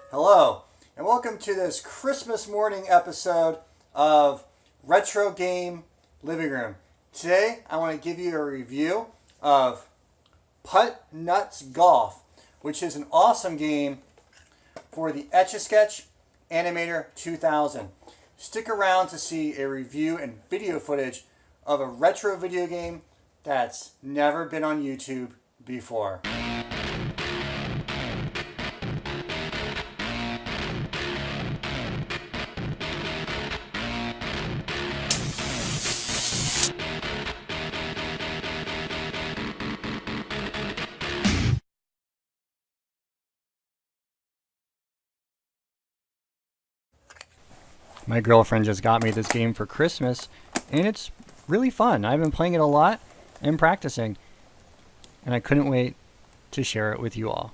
Hello, and welcome to this Christmas morning episode of Retro Game Living Room. Today, I want to give you a review of Putt-Nutts Golf, which is an awesome game for the Etch-A-Sketch Animator 2000. Stick around to see a review and video footage of a retro video game that's never been on YouTube before. My girlfriend just got me this game for Christmas, and it's really fun. I've been playing it a lot and practicing, and I couldn't wait to share it with you all.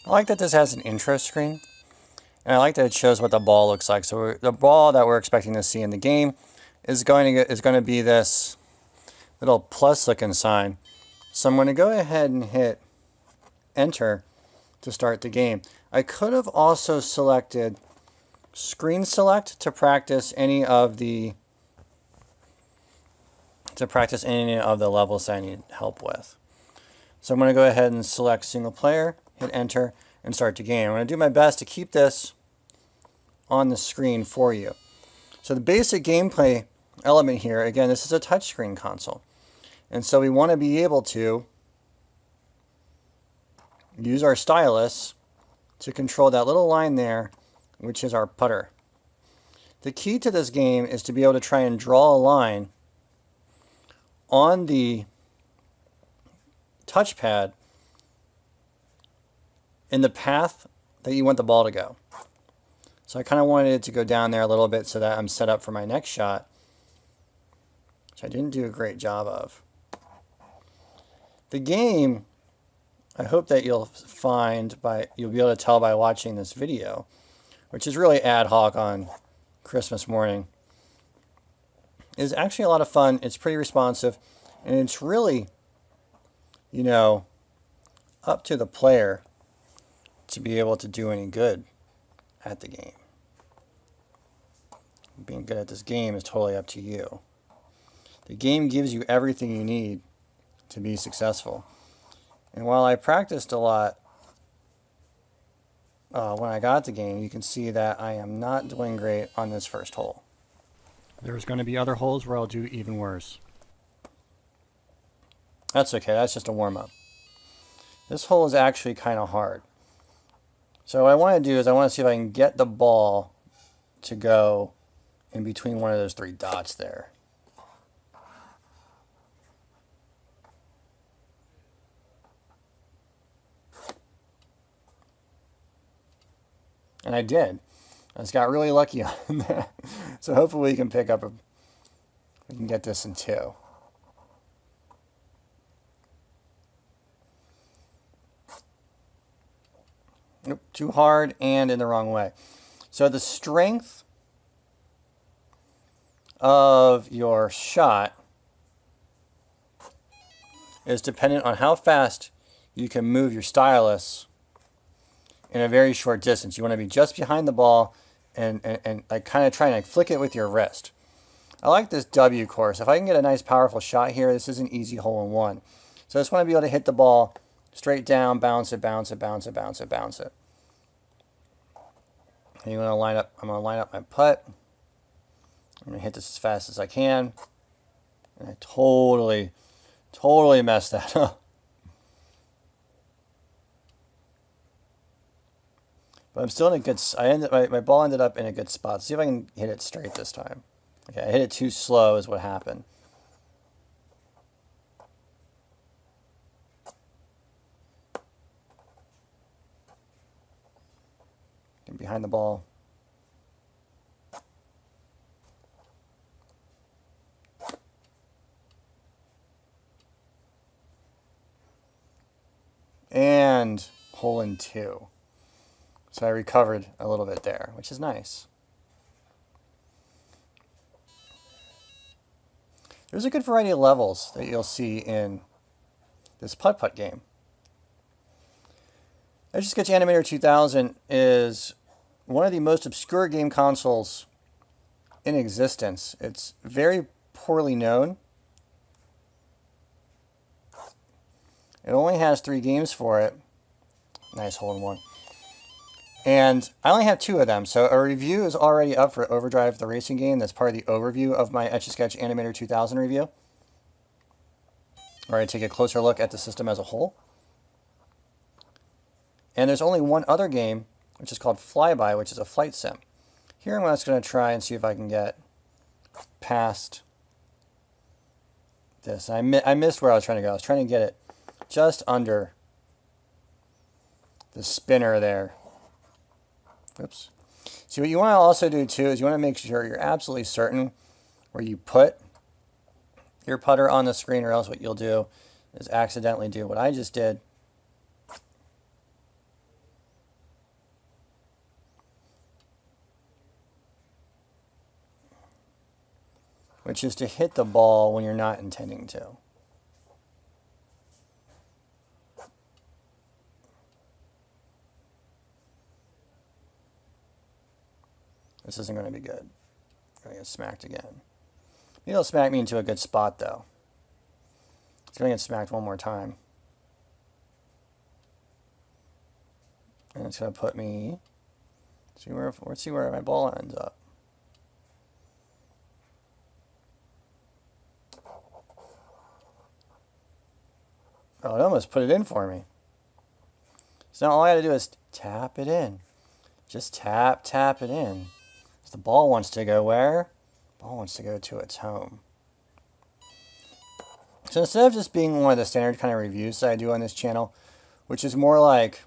I like that this has an intro screen, and I like that it shows what the ball looks like. So the ball that we're expecting to see in the game is going to be this little plus looking sign. So I'm going to go ahead and hit enter to start the game. I could have also selected screen select to practice any of the levels that I need help with. So I'm going to go ahead and select single player, hit enter, and start the game. I'm going to do my best to keep this on the screen for you. So the basic gameplay element here, again, this is a touchscreen console. And so we want to be able to use our stylus to control that little line there, which is our putter. The key to this game is to be able to try and draw a line on the touchpad in the path that you want the ball to go. So I kind of wanted it to go down there a little bit so that I'm set up for my next shot, which I didn't do a great job of. The game, I hope that you'll be able to tell by watching this video, which is really ad hoc on Christmas morning, is actually a lot of fun. It's pretty responsive, and it's really, up to the player to be able to do any good at the game. Being good at this game is totally up to you. The game gives you everything you need to be successful. And while I practiced a lot when I got the game, you can see that I am not doing great on this first hole. There's going to be other holes where I'll do even worse. That's okay, that's just a warm-up. This hole is actually kind of hard. So what I want to do is I want to see if I can get the ball to go in between one of those three dots there. And I did. I just got really lucky on that. So hopefully we can we can get this in two. Nope, too hard and in the wrong way. So the strength of your shot is dependent on how fast you can move your stylus in a very short distance. You want to be just behind the ball and like kind of trying to flick it with your wrist. I like this W course. If I can get a nice powerful shot here, this is an easy hole in one. So I just want to be able to hit the ball straight down, bounce it, bounce it, bounce it, bounce it, bounce it. And I'm going to line up my putt. I'm going to hit this as fast as I can. And I totally messed that up. But I'm still in a good, my ball ended up in a good spot. See if I can hit it straight this time. Okay, I hit it too slow is what happened. Get behind the ball. And hole in two. So I recovered a little bit there, which is nice. There's a good variety of levels that you'll see in this putt-putt game. Etch-A-Sketch Animator 2000 is one of the most obscure game consoles in existence. It's very poorly known. It only has 3 games for it. Nice hole-in-one. And I only have 2 of them, so a review is already up for Overdrive, the racing game. That's part of the overview of my Etch-A-Sketch Animator 2000 review, where I take a closer look at the system as a whole. And there's only one other game, which is called Flyby, which is a flight sim. Here I'm just going to try and see if I can get past this. I missed where I was trying to go. I was trying to get it just under the spinner there. Oops. See, what you want to also do too is you want to make sure you're absolutely certain where you put your putter on the screen, or else what you'll do is accidentally do what I just did. Which is to hit the ball when you're not intending to. This isn't going to be good. I'm going to get smacked again. Maybe it'll smack me into a good spot, though. It's going to get smacked one more time. And it's going to put me... Let's see where my ball ends up. Oh, it almost put it in for me. So now all I have to do is tap it in. Just tap it in. The ball wants to go where? The ball wants to go to its home. So instead of just being one of the standard kind of reviews that I do on this channel, which is more like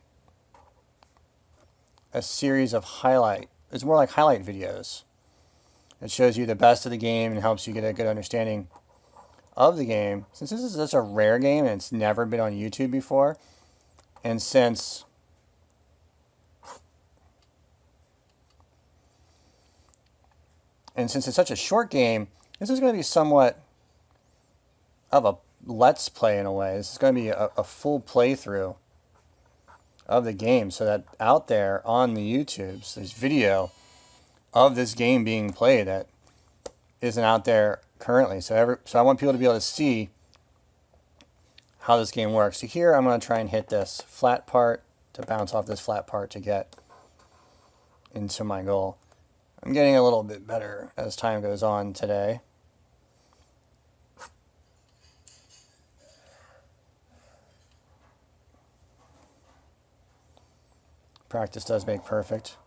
a series of it's more like highlight videos. It shows you the best of the game and helps you get a good understanding of the game. Since this is such a rare game and it's never been on YouTube before, and since it's such a short game, this is going to be somewhat of a let's play in a way. This is going to be a full playthrough of the game, so that out there on the YouTubes, there's video of this game being played that isn't out there currently. So I want people to be able to see how this game works. So here I'm going to try and hit this flat part to bounce off this flat part to get into my goal. I'm getting a little bit better as time goes on today. Practice does make perfect.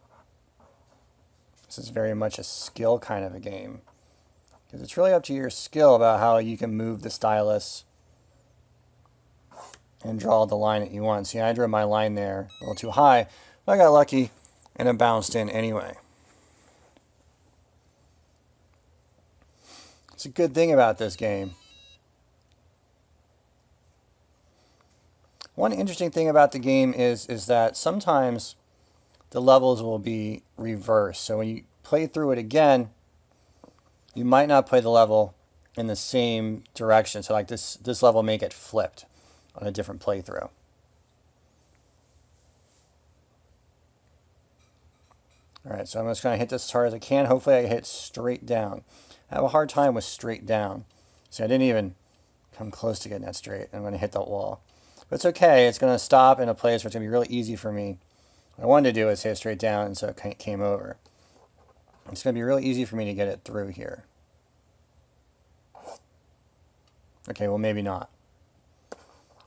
This is very much a skill kind of a game, because it's really up to your skill about how you can move the stylus and draw the line that you want. See, I drew my line there a little too high, but I got lucky and it bounced in anyway. It's a good thing about this game. One interesting thing about the game is that sometimes the levels will be reversed. So when you play through it again, you might not play the level in the same direction. So like this level may get flipped on a different playthrough. Alright, so I'm just going to hit this as hard as I can. Hopefully I hit straight down. I have a hard time with straight down. So I didn't even come close to getting that straight. I'm going to hit that wall. But it's okay. It's going to stop in a place where it's going to be really easy for me. What I wanted to do is hit it straight down, and so it came over. It's going to be really easy for me to get it through here. Okay, well maybe not.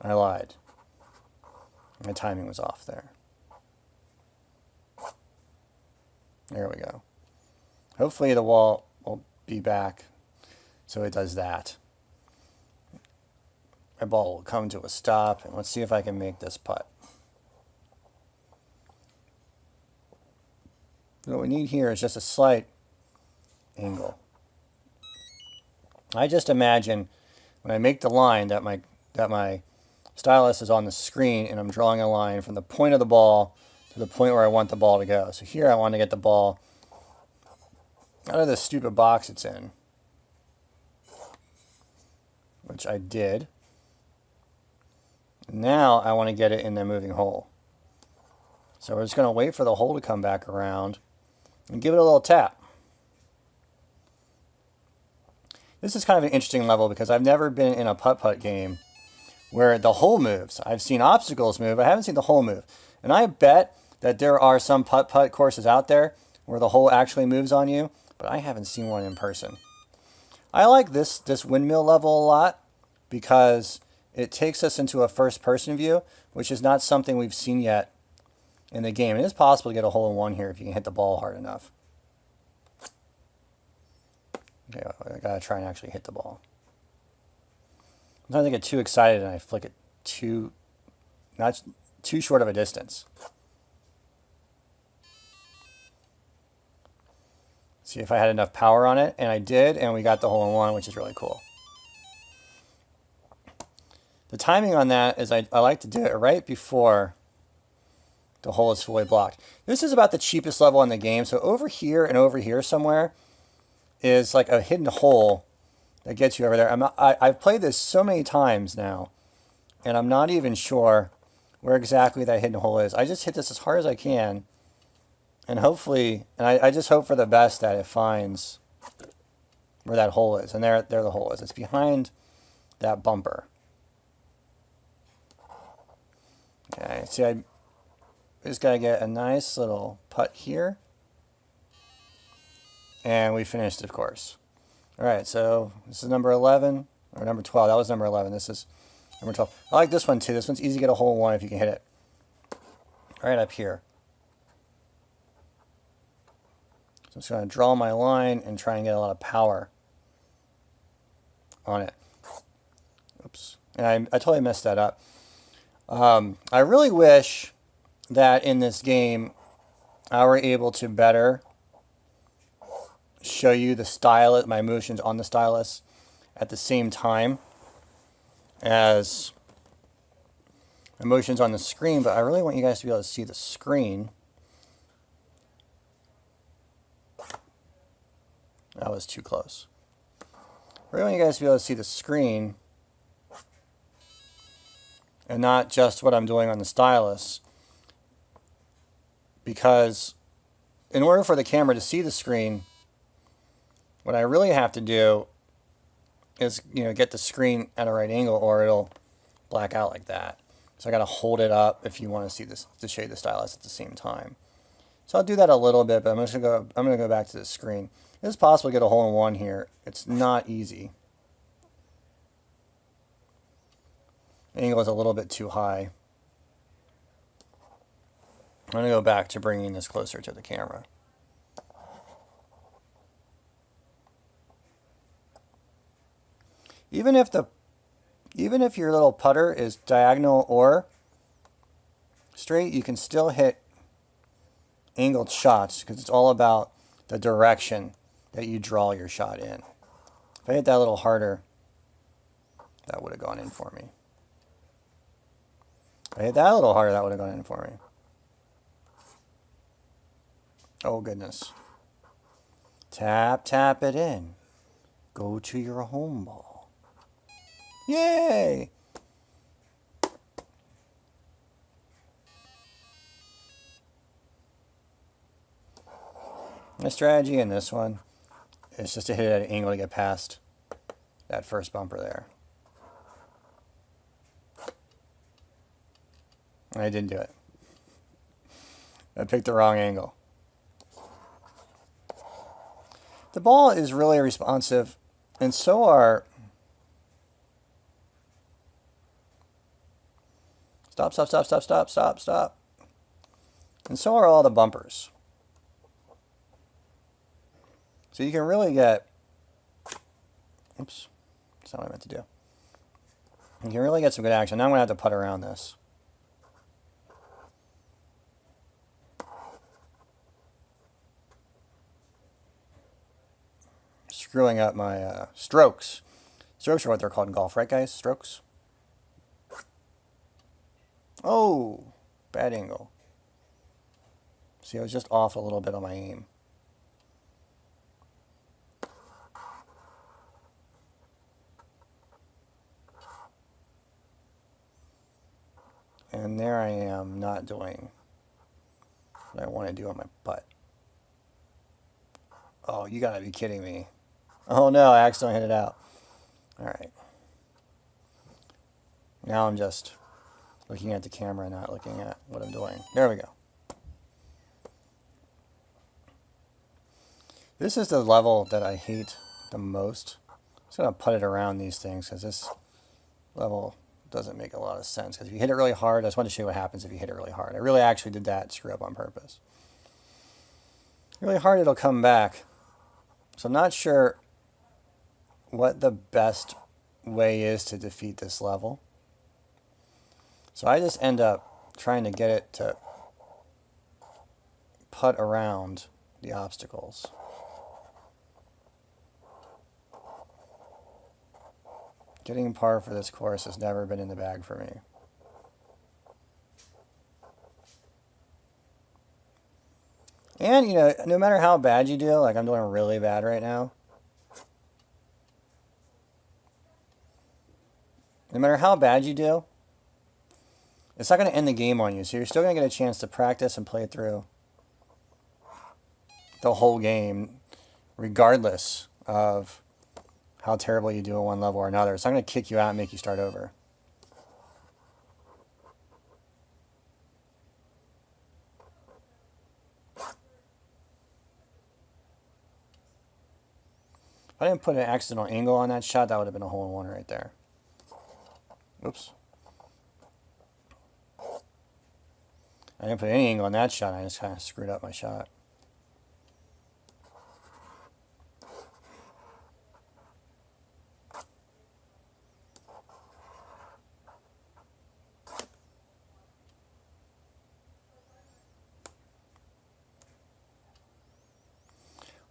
I lied. My timing was off there. There we go. Hopefully the wall will be back so it does that. My ball will come to a stop, and let's see if I can make this putt. What we need here is just a slight angle. I just imagine when I make the line that my stylus is on the screen and I'm drawing a line from the point of the ball to the point where I want the ball to go. So here I want to get the ball out of this stupid box it's in, which I did. Now I want to get it in the moving hole. So we're just going to wait for the hole to come back around and give it a little tap. This is kind of an interesting level because I've never been in a putt-putt game where the hole moves. I've seen obstacles move, I haven't seen the hole move. And I bet that there are some putt-putt courses out there where the hole actually moves on you, but I haven't seen one in person. I like this windmill level a lot because it takes us into a first-person view, which is not something we've seen yet in the game. It is possible to get a hole-in-one here if you can hit the ball hard enough. Okay, I gotta try and actually hit the ball. Sometimes I get too excited and I flick it not too short of a distance. See if I had enough power on it, and I did, and we got the hole-in-one, which is really cool. The timing on that is I like to do it right before the hole is fully blocked. This is about the cheapest level in the game, so over here and over here somewhere is like a hidden hole that gets you over there. I've played this so many times now, and I'm not even sure where exactly that hidden hole is. I just hit this as hard as I can, and hopefully, and I just hope for the best that it finds where that hole is. And there the hole is. It's behind that bumper. Okay, see, I just got to get a nice little putt here. And we finished, of course. All right, so this is number 11, or number 12. That was number 11. This is number 12. I like this one, too. This one's easy to get a hole-in-one if you can hit it. Right up here. So I'm just going to draw my line and try and get a lot of power on it. Oops. And I totally messed that up. I really wish that in this game I were able to better show you the stylus, my motions on the stylus at the same time as my motions on the screen, but I really want you guys to be able to see the screen. That was too close. I really want you guys to be able to see the screen and not just what I'm doing on the stylus, because in order for the camera to see the screen, what I really have to do is, get the screen at a right angle, or it'll black out like that. So I got to hold it up if you want to see this, to show you the stylus at the same time. So I'll do that a little bit, but I'm going to go back to the screen. It is possible to get a hole-in-one here. It's not easy. The angle is a little bit too high. I'm going to go back to bringing this closer to the camera. Even if your little putter is diagonal or straight, you can still hit angled shots because it's all about the direction that you draw your shot in. If I hit that a little harder, that would have gone in for me. If I hit that a little harder, that would have gone in for me. Oh, goodness. Tap, tap it in. Go to your home ball. Yay! My strategy in this one is just to hit it at an angle to get past that first bumper there. And I didn't do it. I picked the wrong angle. The ball is really responsive, and so are... Stop, stop, stop, stop, stop, stop, stop. And so are all the bumpers. So you can really get... Oops. That's not what I meant to do. You can really get some good action. Now I'm going to have to putt around this. Screwing up my strokes. Strokes are what they're called in golf, right, guys? Strokes. Oh, bad angle. See, I was just off a little bit on my aim. And there I am, not doing what I want to do on my putt. Oh, you gotta be kidding me. Oh no, I accidentally hit it out. Alright. Now I'm just looking at the camera, not looking at what I'm doing. There we go. This is the level that I hate the most. I'm just going to put it around these things because this level doesn't make a lot of sense. Because if you hit it really hard, I just want to show you what happens if you hit it really hard. I really actually did that screw up on purpose. Really hard, it'll come back. So I'm not sure what the best way is to defeat this level. So I just end up trying to get it to putt around the obstacles. Getting par for this course has never been in the bag for me. And, you know, no matter how bad you do, like I'm doing really bad right now. No matter how bad you do, it's not going to end the game on you. So you're still going to get a chance to practice and play through the whole game, regardless of how terrible you do at one level or another. It's not going to kick you out and make you start over. If I didn't put an accidental angle on that shot, that would have been a hole-in-one right there. Oops. I didn't put any angle on that shot. I just kind of screwed up my shot.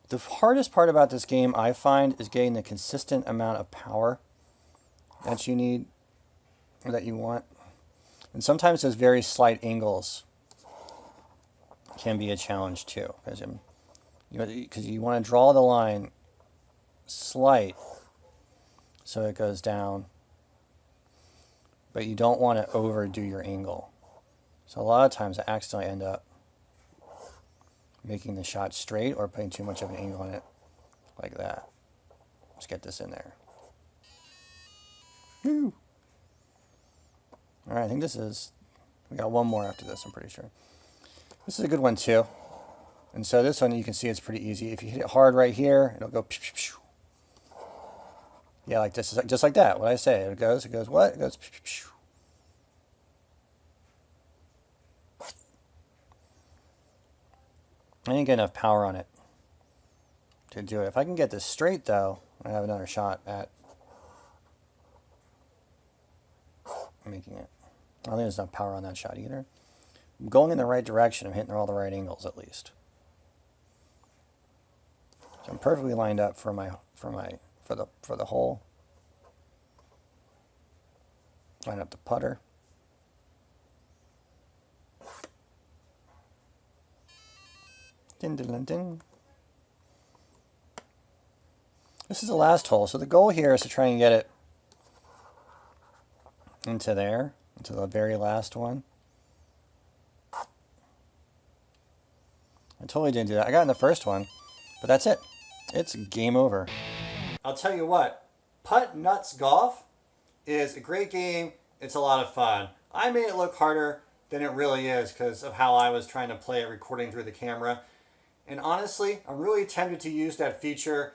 The hardest part about this game, I find, is getting the consistent amount of power that you need, or that you want. And sometimes those very slight angles can be a challenge too, because you want to draw the line slight so it goes down, but you don't want to overdo your angle. So a lot of times I accidentally end up making the shot straight or putting too much of an angle on it, like that. Let's get this in there. Woo! All right, I think this is, we got one more after this, I'm pretty sure. This is a good one too. And so this one, you can see it's pretty easy. If you hit it hard right here, it'll go, yeah, like this, just like that. What I say, it goes what? It goes, I didn't get enough power on it to do it. If I can get this straight though, I have another shot at making it. I don't think there's enough power on that shot either. I'm going in the right direction. I'm hitting all the right angles at least. So I'm perfectly lined up for the hole. Line up the putter. Din, din, din, din. This is the last hole. So the goal here is to try and get it into there, into the very last one. I totally didn't do that. I got in the first one, but that's it. It's game over. I'll tell you what, Putt-Nutts Golf is a great game. It's a lot of fun. I made it look harder than it really is because of how I was trying to play it recording through the camera. And honestly, I'm really tempted to use that feature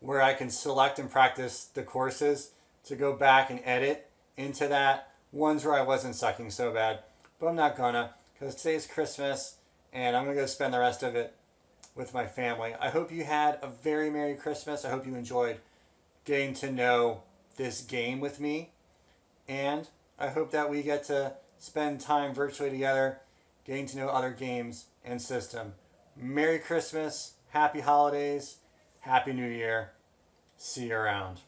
where I can select and practice the courses to go back and edit into that. Ones where I wasn't sucking so bad. But I'm not gonna, because today's Christmas and I'm gonna go spend the rest of it with my family. I hope you had a very Merry Christmas. I hope you enjoyed getting to know this game with me. And I hope that we get to spend time virtually together, getting to know other games and system. Merry Christmas, Happy Holidays, Happy New Year. See you around.